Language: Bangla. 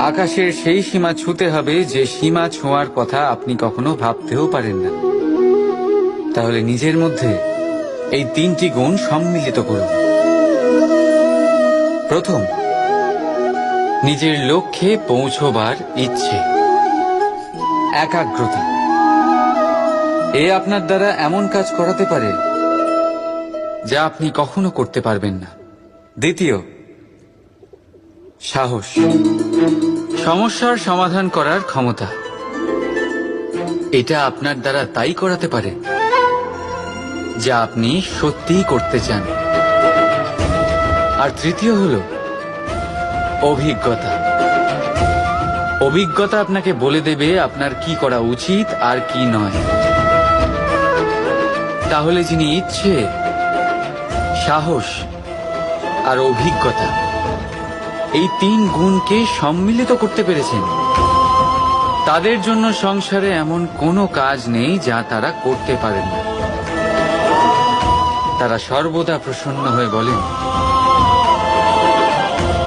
আকাশের সেই সীমা ছুঁতে হবে যে সীমা ছোঁয়ার কথা আপনি কখনো ভাবতেও পারেন না। তাহলে নিজের মধ্যে এই 3টি গুণ সম্মিলিত করুন। প্রথম, নিজের লক্ষ্যে পৌঁছবার ইচ্ছে, একাগ্রতা। এ আপনার দ্বারা এমন কাজ করাতে পারে যা আপনি কখনো করতে পারবেন না। দ্বিতীয়, সাহস, সমস্যার সমাধান করার ক্ষমতা। এটা আপনার দ্বারা তাই করাতে পারে যা আপনি সত্যিই করতে চান। আর তৃতীয় হলো অভিজ্ঞতা। অভিজ্ঞতা আপনাকে বলে দেবে আপনার কি করা উচিত আর কি নয়। তাহলে যিনি ইচ্ছে, সাহস আর অভিজ্ঞতা এই 3 গুণকে সম্মিলিত করতে পেরেছেন, তাদের জন্য সংসারে এমন কোনো কাজ নেই যা তারা করতে পারেন না। তারা সর্বদা প্রসন্ন হয়ে বলেন,